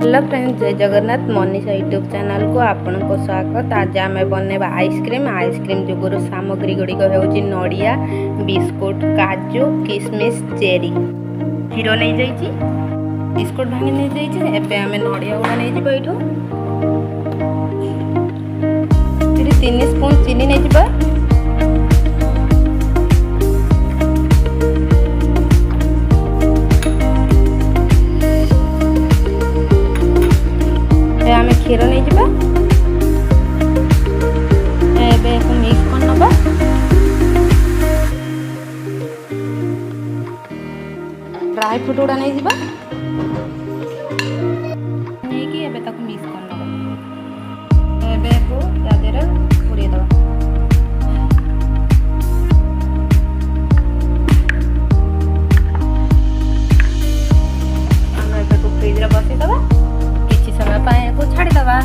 Hello friends, जय Jagannath. Manisha YouTube channel को आपन को स्वागत। आज आम बनवा आइसक्रीम जुगर सामग्री गुड़िक हूँ नड़िया, बिस्कुट, काजू, किशमिश, चेरी। क्षीर नहीं जाइए, बिस्कुट भांगी नहीं जाइए। एबे आम नड़िया गुड़ा नहीं जीव एठू 3 स्पून चीनी नहीं जीवा। आम क्षीर नहीं जीवा। एबे मिक्स कर नबा। ड्राई फ्रूट गुड़ा नहीं जीवा। नहीं कि एबे ताको मिक्स कर नबा। एबे को या देरे पूरी दबा। हम एबे को फ्रिज रे बसी दबा। किछि समय पाए को छाड़ी दबा।